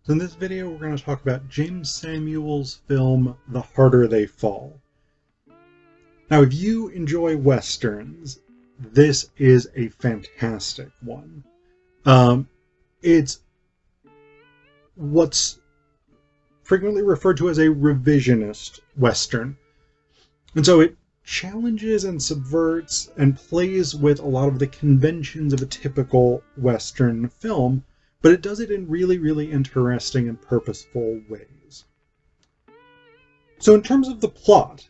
So in this video, we're going to talk about Jeymes Samuel's film, The Harder They Fall. Now, if you enjoy Westerns, this is a fantastic one. It's what's frequently referred to as a revisionist Western. And so it challenges and subverts and plays with a lot of the conventions of a typical Western film, but it does it in really, really interesting and purposeful ways. So in terms of the plot,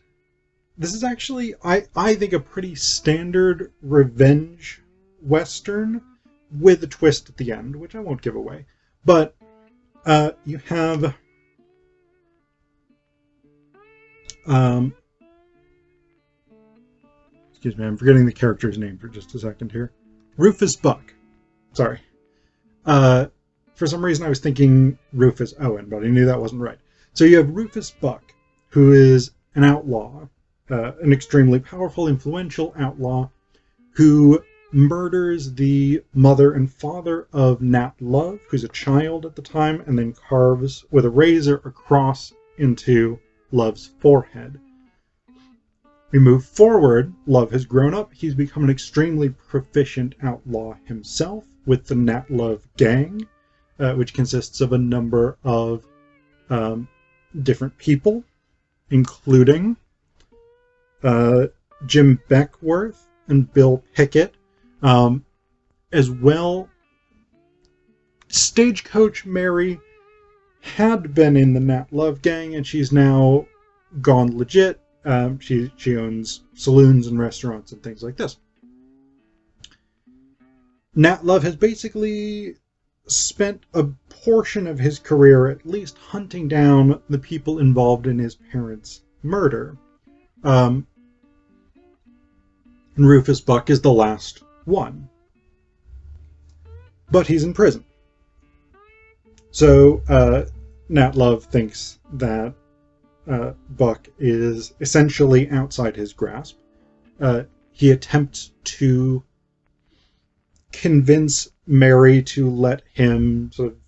this is actually, I think, a pretty standard revenge Western with a twist at the end, which I won't give away. But you have excuse me, I'm forgetting the character's name for just a second here. Rufus Buck. Sorry. For some reason I was thinking Rufus Owen, but I knew that wasn't right. So you have Rufus Buck, who is an outlaw, an extremely powerful, influential outlaw, who murders the mother and father of Nat Love, who's a child at the time, and then carves with a razor a cross into Love's forehead. We move forward. Love has grown up. He's become an extremely proficient outlaw himself with the Nat Love gang, which consists of a number of different people, including Jim Beckworth and Bill Pickett, as well. Stagecoach Mary had been in the Nat Love gang, and she's now gone legit. She owns saloons and restaurants and things like this. Nat Love has basically spent a portion of his career at least hunting down the people involved in his parents' murder. And Rufus Buck is the last one. But he's in prison. So Nat Love thinks that Buck is essentially outside his grasp. He attempts to convince Mary to let him sort of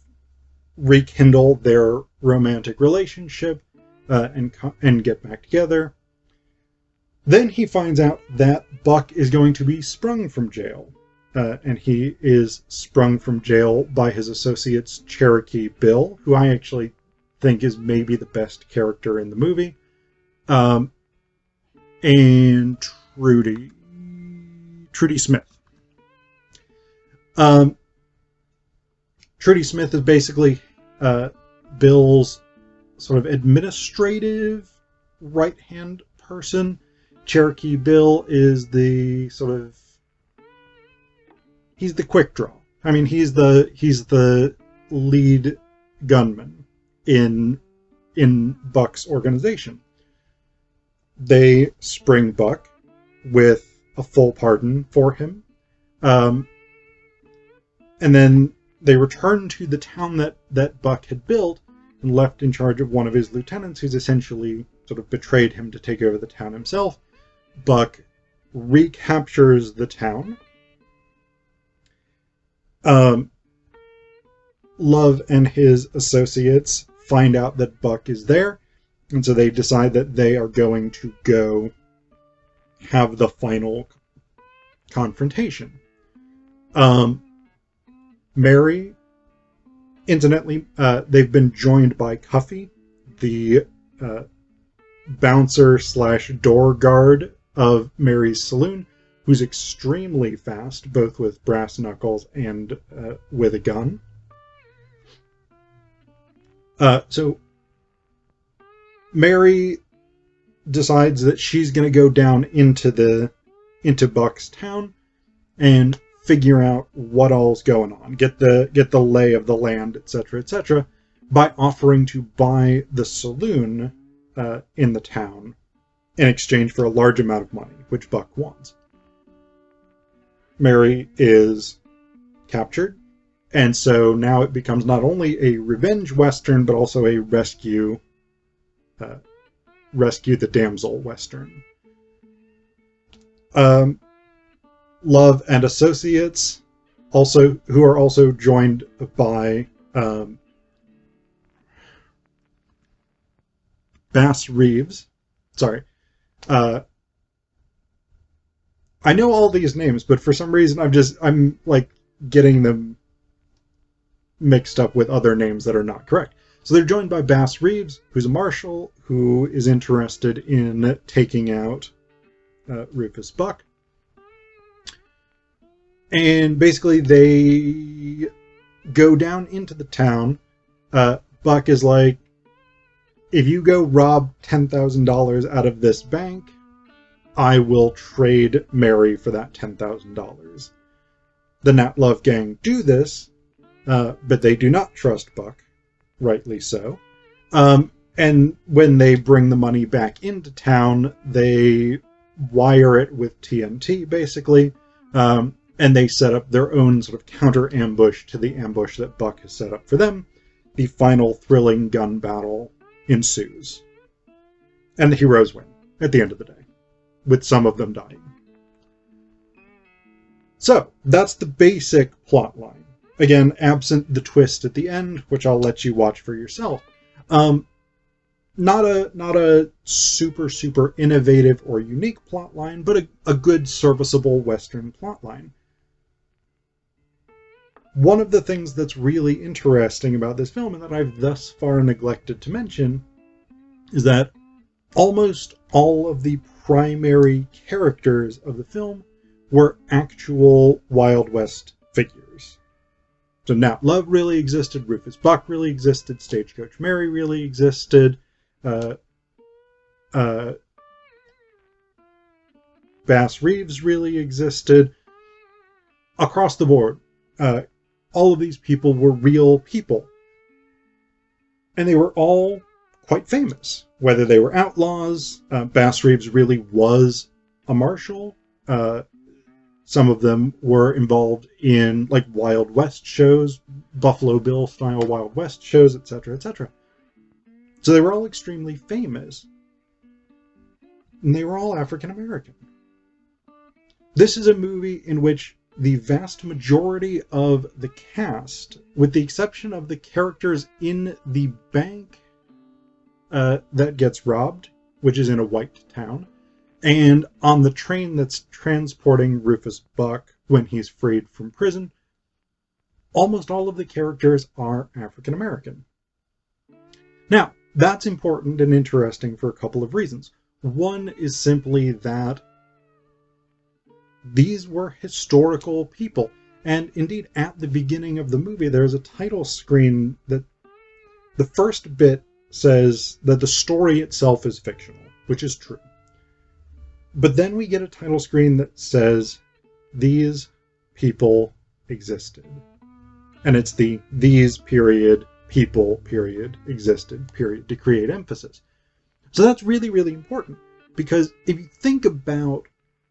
rekindle their romantic relationship and get back together. Then he finds out that Buck is going to be sprung from jail. And he is sprung from jail by his associates Cherokee Bill, who I actually think is maybe the best character in the movie, and Trudy Smith. Trudy Smith is basically Bill's sort of administrative right-hand person. Cherokee Bill is the sort of, he's the quick draw. I mean, he's the lead gunman in Buck's organization. They spring Buck with a full pardon for him. And then they return to the town that Buck had built and left in charge of one of his lieutenants, who's essentially sort of betrayed him to take over the town himself. Buck recaptures the town. Love and his associates find out that Buck is there, and so they decide that they are going to go have the final confrontation. Mary, incidentally, they've been joined by Cuffy, the bouncer / door guard of Mary's saloon, who's extremely fast, both with brass knuckles and with a gun. So Mary decides that she's going to go down into Buck's town and figure out what all's going on, get the lay of the land, etc., by offering to buy the saloon in the town in exchange for a large amount of money, which Buck wants. Mary is captured, and so now it becomes not only a revenge Western, but also a rescue the damsel Western. Love and associates, who are also joined by Bass Reeves. Sorry. I know all these names, but for some reason I'm like getting them mixed up with other names that are not correct. So they're joined by Bass Reeves, who's a marshal who is interested in taking out Rufus Buck. And basically they go down into the town. Buck is like, if you go rob $10,000 out of this bank, I will trade Mary for that $10,000. The Nat Love gang do this, but they do not trust Buck, rightly so. And when they bring the money back into town, they wire it with TNT, basically, and they set up their own sort of counter-ambush to the ambush that Buck has set up for them. The final thrilling gun battle ensues. And the heroes win, at the end of the day, with some of them dying. So, that's the basic plot line. Again, absent the twist at the end, which I'll let you watch for yourself. Not a super innovative or unique plot line, but a good serviceable Western plot line. One of the things that's really interesting about this film, and that I've thus far neglected to mention, is that almost all of the primary characters of the film were actual Wild West figures. So Nat Love really existed, Rufus Buck really existed, Stagecoach Mary really existed, Bass Reeves really existed. Across the board, all of these people were real people. And they were all quite famous. Whether they were outlaws, Bass Reeves really was a marshal. Some of them were involved in like Wild West shows, Buffalo Bill style Wild West shows, etc., etc. So they were all extremely famous. And they were all African American. This is a movie in which the vast majority of the cast, with the exception of the characters in the bank that gets robbed, which is in a white town, and on the train that's transporting Rufus Buck when he's freed from prison, almost all of the characters are African American. Now, that's important and interesting for a couple of reasons. One is simply that these were historical people. And indeed, at the beginning of the movie, there's a title screen that the first bit says that the story itself is fictional, which is true. But then we get a title screen that says, these people existed. And it's the these period, people period, existed period to create emphasis. So that's really, really important. Because if you think about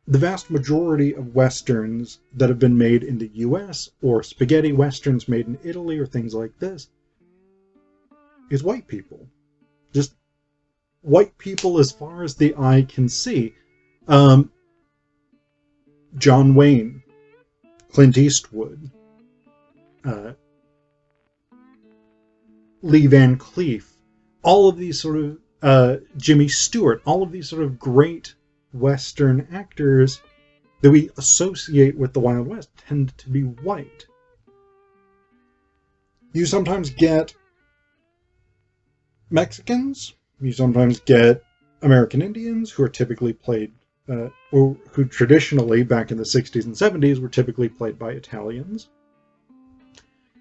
the vast majority of Westerns that have been made in the US, or spaghetti Westerns made in Italy, or things like this, is white people. Just white people as far as the eye can see. John Wayne, Clint Eastwood, Lee Van Cleef, all of these sort of, Jimmy Stewart, all of these sort of great Western actors that we associate with the Wild West tend to be white. You sometimes get Mexicans, you sometimes get American Indians, who are typically played, who traditionally, back in the 60s and 70s, were typically played by Italians.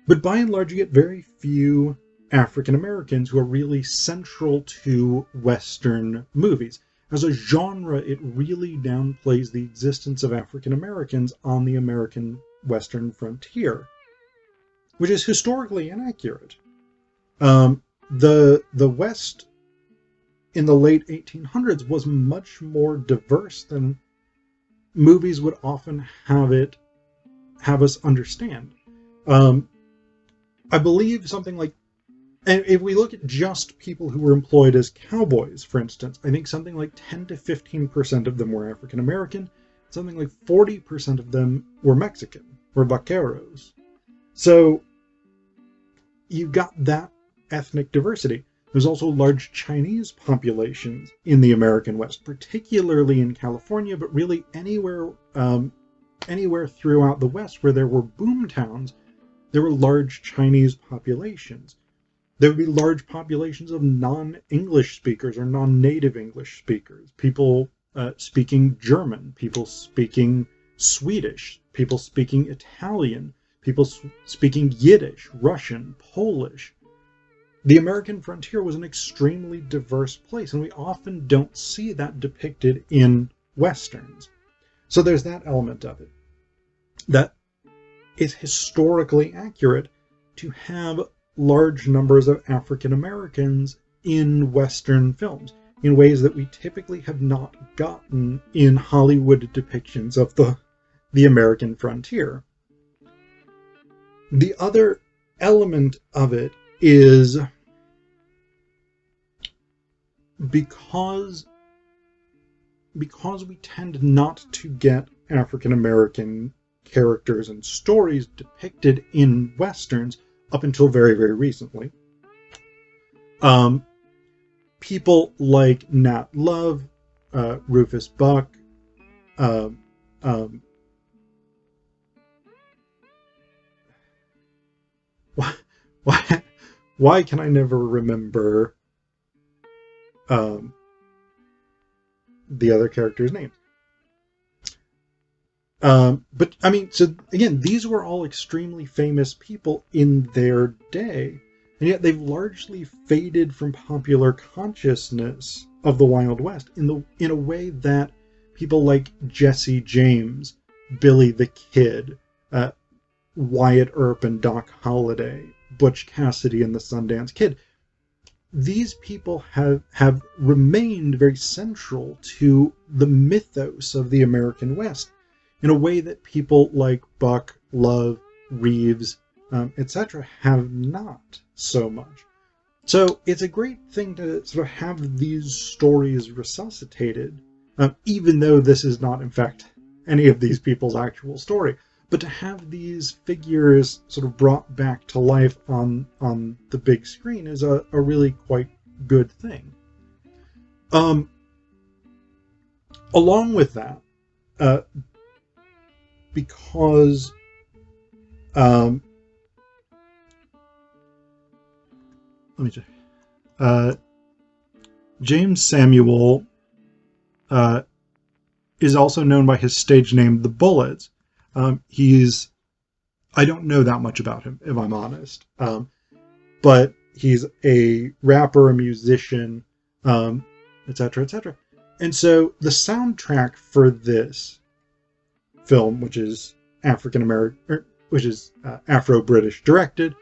But by and large, you get very few African Americans who are really central to Western movies. As a genre, it really downplays the existence of African Americans on the American Western frontier, which is historically inaccurate. The West in the late 1800s was much more diverse than movies would often have us understand. I believe something like, and if we look at just people who were employed as cowboys, for instance, I think something like 10 to 15% of them were African American, something like 40% of them were Mexican, were vaqueros. So you've got that ethnic diversity. There's also large Chinese populations in the American West, particularly in California, but really anywhere throughout the West where there were boom towns, there were large Chinese populations. There would be large populations of non-English speakers or non-native English speakers, people speaking German, people speaking Swedish, people speaking Italian, people speaking Yiddish, Russian, Polish. The American frontier was an extremely diverse place, and we often don't see that depicted in Westerns. So there's that element of it. That it's historically accurate to have large numbers of African Americans in Western films in ways that we typically have not gotten in Hollywood depictions of the American frontier. The other element of it is because we tend not to get African American characters and stories depicted in Westerns up until very, very recently. People like Nat Love, Rufus Buck, why can I never remember the other characters' names? But I mean, so again, these were all extremely famous people in their day, and yet they've largely faded from popular consciousness of the Wild West in a way that people like Jesse James, Billy the Kid, Wyatt Earp and Doc Holliday, Butch Cassidy and the Sundance Kid, these people have remained very central to the mythos of the American West in a way that people like Buck, Love, Reeves, etc. have not so much. So it's a great thing to sort of have these stories resuscitated, even though this is not, in fact, any of these people's actual story. But to have these figures sort of brought back to life on the big screen is a really quite good thing. Along with that, because let me check. Jeymes Samuel is also known by his stage name, The Bullets. I don't know that much about him, if I'm honest. But he's a rapper, a musician, etc., etc. And so the soundtrack for this film, which is Afro-British directed,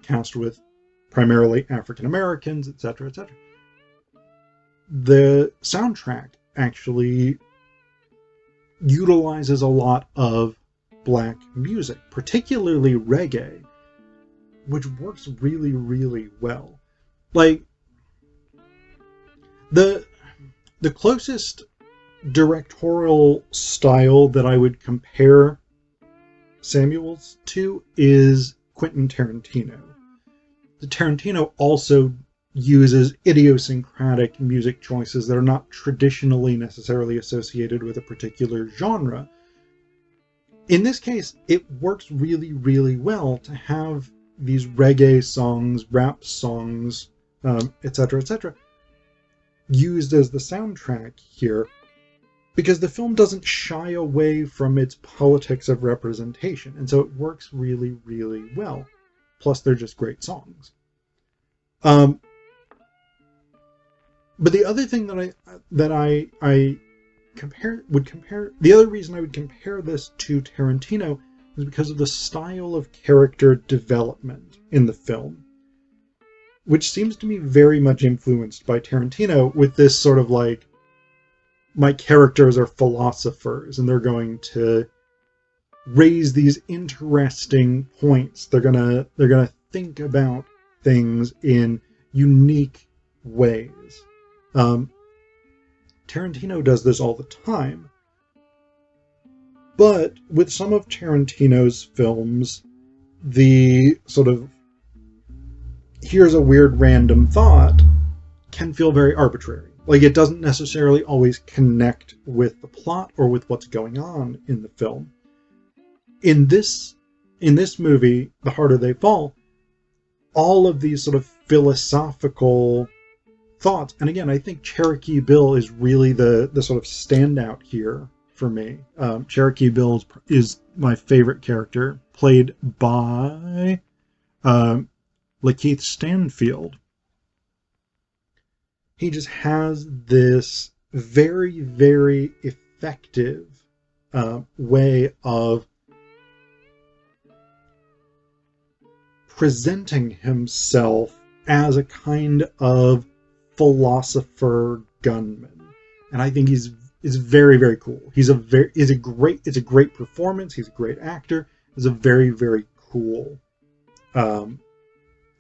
cast with primarily African Americans, etc., etc. The soundtrack actually utilizes a lot of black music, particularly reggae, which works really, really well. Like, the closest directorial style that I would compare Samuel's to is Quentin Tarantino. The Tarantino also uses idiosyncratic music choices that are not traditionally necessarily associated with a particular genre. In this case, it works really, really well to have these reggae songs, rap songs, etc., etc., used as the soundtrack here, because the film doesn't shy away from its politics of representation, and so it works really, really well. Plus, they're just great songs. But the other thing the other reason I would compare this to Tarantino is because of the style of character development in the film, which seems to me very much influenced by Tarantino, with this sort of like, my characters are philosophers and they're going to raise these interesting points. They're gonna think about things in unique ways. Tarantino does this all the time. But with some of Tarantino's films, the sort of here's a weird random thought can feel very arbitrary. Like, it doesn't necessarily always connect with the plot or with what's going on in the film. In this movie, The Harder They Fall, all of these sort of philosophical thoughts, and again, I think Cherokee Bill is really the sort of standout here for me. Cherokee Bill is my favorite character, played by Lakeith Stanfield. He just has this very, very effective way of presenting himself as a kind of philosopher gunman, and I think is very, very cool. It's a great performance. He's a great actor. It's a very, very cool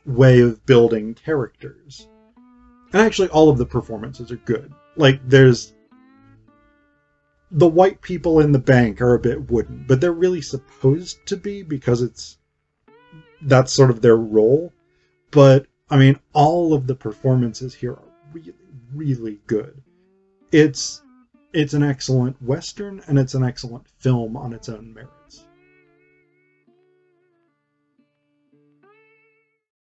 way of building characters. And actually, all of the performances are good. Like, there's the white people in the bank are a bit wooden, but they're really supposed to be because that's sort of their role. But I mean, all of the performances here are really, really good. It's an excellent Western, and it's an excellent film on its own merits.